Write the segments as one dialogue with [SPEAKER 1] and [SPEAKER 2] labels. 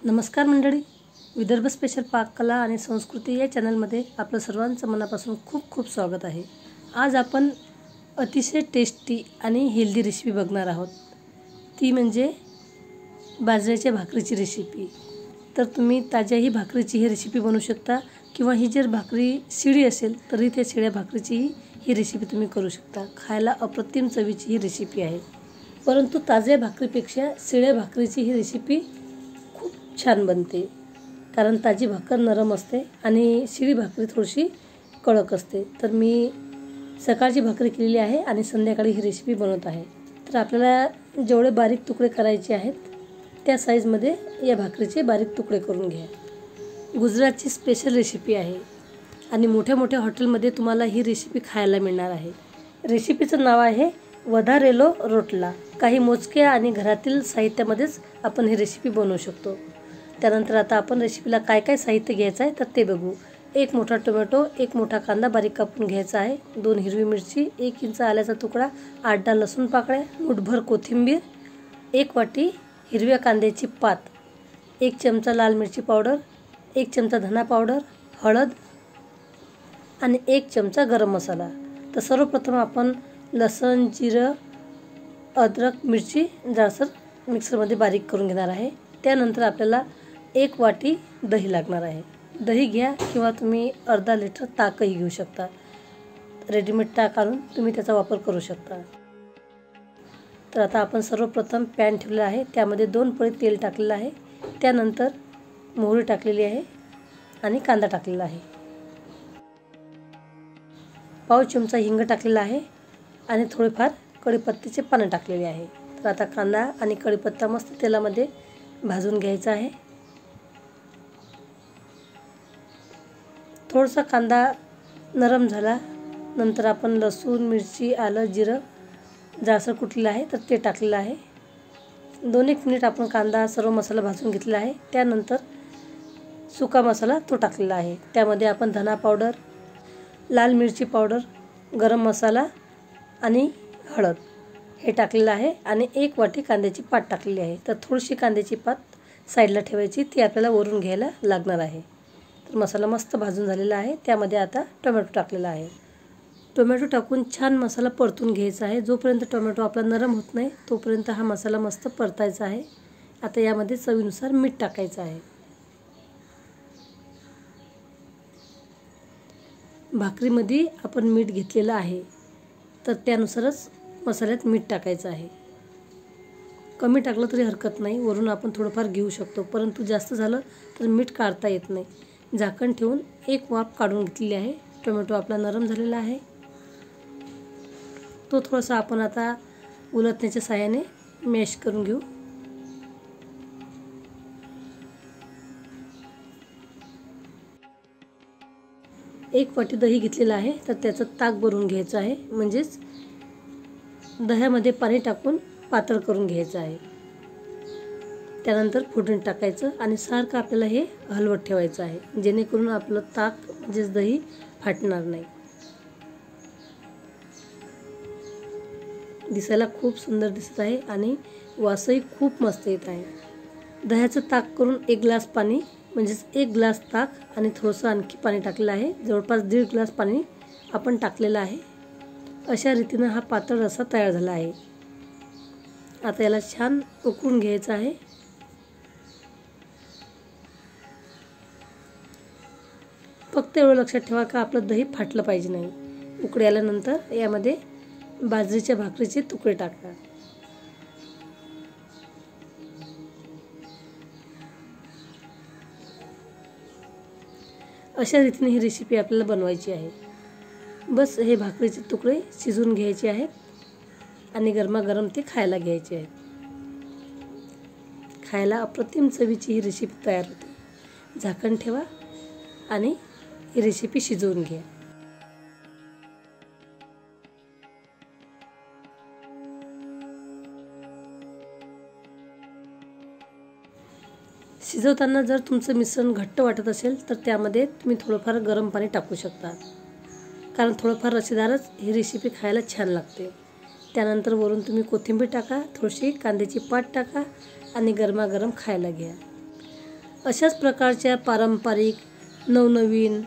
[SPEAKER 1] नमस्कार मंडळी, विदर्भ स्पेशल पाककला आणि संस्कृती या चॅनलमध्ये आपलं सर्वांचं मनापासून खूप खूप स्वागत आहे। आज आपण अतिशय टेस्टी आणि हेल्दी रेसिपी बघणार आहोत। ती म्हणजे बाजरीच्या भाकरीची रेसिपी। तर तुम्ही ताज्याही भाकरीची ही रेसिपी बनवू शकता किंवा ही जर भाकरी शिळी असेल तरी त्या शिळ्या भाकरीची ही रेसिपी तुम्ही करू शकता। खायला अप्रतिम चवीची ही रेसिपी आहे। परंतु ताज्या भाकरीपेक्षा शिळ्या भाकरीची ही रेसिपी खूप छान बनते, कारण ताजी भाकर नरम असते आणि शिळी भाकरी थोडीशी कडक असते। तर मी सकाळची भाकरी केलेली आहे आणि संध्याकाळी ही रेसिपी बनवत आहे। तर आपल्याला जेवढे बारीक तुकडे करायचे आहेत त्या साईजमध्ये या भाकरीचे बारीक तुकडे करून घ्या। गुजरातची स्पेशल रेसिपी आहे आणि मोठ्या मोठ्या हॉटेलमध्ये तुम्हाला ही रेसिपी खायला मिळणार आहे। रेसिपीचं नाव आहे वधारेलो रोटला। काही मोजक्या आणि घरातील साहित्यामध्येच आपण ही रेसिपी बनवू शकतो। त्यानंतर आता आपण रेसिपीला काय काय साहित्य घ्यायचं आहे तर ते बघू। एक मोठा टोमॅटो, एक मोठा कांदा बारीक कापून घ्यायचा आहे, 2 हिरवी मिरची, 1 इंच आल्याचा तुकडा, 8-10 लसूण पाकळ्या, मुठभर कोथिंबीर, 1 वाटी हिरव्या कांद्याची पात, 1 चमचा लाल मिरची पावडर, 1 चमचा धना पावडर, हळद आणि 1 चमचा गरम मसाला। तर सर्वप्रथम आपण लसण, जिरं, अद्रक, मिरची जाडसर मिक्सरमध्ये बारीक करून घेणार आहे। त्यानंतर आपल्याला 1 वाटी दही लागणार आहे। दही घ्या किंवा तुम्ही अर्धा लिटर ताकही घेऊ शकता। रेडीमेड ताक आणून तुम्ही त्याचा वापर करू शकता। तर आता आपण सर्वप्रथम पॅन ठेवलेला आहे, त्यामध्ये 2 पळी तेल टाकलेलं आहे। त्यानंतर मोहरी टाकलेली आहे आणि कांदा टाकलेला आहे। पाव चमचा हिंग टाकलेला आहे आणि थोडेफार कढीपत्त्याचे पानं टाकलेले आहे। तर आता कांदा आणि कढीपत्ता मस्त तेलामध्ये भाजून घ्यायचा आहे। थोडासा कांदा नरम झाला नंतर आपण लसूण, मिरची, आलं, जिरं जाडसर कुटलेलं आहे तर ते टाकलेलं आहे। 2-1 मिनिट आपण कांदा सर्व मसाला भाजून घेतलेला आहे। त्यानंतर सुका मसाला तो टाकलेला आहे। त्यामध्ये आपण धना पावडर, लाल मिरची पावडर, गरम मसाला आणि हळद हे टाकलेलं आहे आणि 1 वाटी कांद्याची पात टाकलेली आहे। तर थोडीशी कांद्याची पात साईडला ठेवायची, ती आपल्याला वरून घ्यायला लागणार आहे। तर मसाला मस्त भाजून झालेला आहे। त्यामध्ये आता टोमॅटो टाकलेला आहे। टोमॅटो टाकून छान मसाला परतून घ्यायचा आहे। जोपर्यंत टोमॅटो आपला नरम होत नाही तोपर्यंत हा मसाला मस्त परतायचा आहे। आता यामध्ये चवीनुसार मीठ टाकायचं आहे। भाकरीमध्ये आपण मीठ घेतलेलं आहे तर त्यानुसारच मसाल्यात मीठ टाकायचं आहे। कमी टाकलं तरी हरकत नाही, वरून आपण थोडंफार घेऊ शकतो, परंतु जास्त झालं तर मीठ काढता येत नाही। झाकण ठेवून 1 वाफ काढून घेतलेली आहे। टोमॅटो आपला नरम झालेला आहे, तो थोडासा आपण आता उलटण्याच्या साहाय्याने मॅश करून घेऊ। एक वाटी दही घेतलेलं आहे तर त्याचं ताक भरून घ्यायचं आहे, म्हणजेच दह्यामध्ये पाणी टाकून पातळ करून घ्यायचं आहे। त्यानंतर फोडणी टाकायचं आणि सारखं आपल्याला हे हलवत ठेवायचं आहे, जेणेकरून आपलं ताक म्हणजेच दही फाटणार नाही। दिसायला खूप सुंदर दिसत आहे आणि वासही खूप मस्त येत आहे। दह्याचं ताक करून 1 ग्लास पाणी म्हणजेच 1 ग्लास ताक आणि थोडंसं आणखी पाणी टाकलेलं आहे। जवळपास 1.5 ग्लास पाणी आपण टाकलेलं आहे। अशा रीतीने हा पातळ रस्सा तयार झाला आहे। आता याला छान उकळून घ्यायचं आहे। फक्त एवढं लक्षात ठेवा का आपलं दही फाटलं पाहिजे नाही। उकळी आल्यानंतर यामध्ये बाजरीच्या भाकरीचे तुकडे टाका। अशा रीतीने ही रेसिपी आपल्याला बनवायची आहे। बस हे भाकरीचे तुकडे शिजवून घ्यायचे आहेत आणि गरमागरम ते खायला घ्यायचे आहेत। खायला अप्रतिम चवीची ही रेसिपी तयार होते। झाकण ठेवा आणि ही रेसिपी शिजवून घ्या। शिजवताना जर तुमचं मिश्रण घट्ट वाटत असेल तर त्यामध्ये तुम्ही थोडंफार गरम पाणी टाकू शकता, कारण थोडंफार रसेदारच ही रेसिपी खायला छान लागते। त्यानंतर वरून तुम्ही कोथिंबीर टाका, थोडीशी कांद्याची पात टाका आणि गरमागरम खायला घ्या। अशाच प्रकारच्या पारंपरिक नवनवीन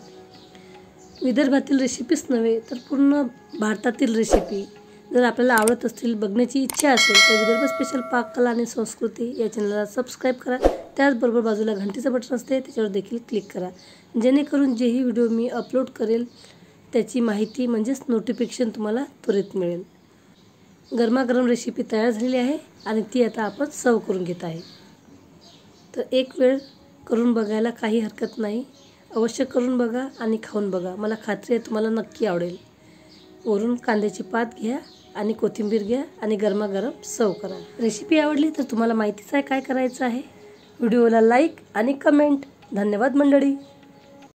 [SPEAKER 1] विदर्भातील रेसिपीच नव्हे तर पूर्ण भारतातील रेसिपी जर आपल्याला आवडत असतील, बघण्याची इच्छा असेल तर विदर्भ स्पेशल पाककला आणि संस्कृती या चॅनलला सबस्क्राईब करा. त्याचबरोबर बाजूला घंटीचं बटन असते, त्याच्यावर देखील क्लिक करा, जेणेकरून जेही व्हिडिओ मी अपलोड करेल त्याची माहिती म्हणजेच नोटिफिकेशन तुम्हाला त्वरित मिळेल. गरमागरम रेसिपी तयार झालेली आहे आणि ती आता आपण सर्व करून घेत आहे. तर एक वेळ करून बघायला काही हरकत नाही. अवश्य करून बघा आणि खाऊन बघा. मला खात्री आहे तुम्हाला नक्की आवडेल. वरून कांद्याची पात घ्या आणि कोथिंबीर घ्या आणि गरमागरम सर्व करा. रेसिपी आवडली तर तुम्हाला माहितीच आहे काय करायचं आहे. व्हिडिओला लाईक आणि कमेंट. धन्यवाद मंडळी.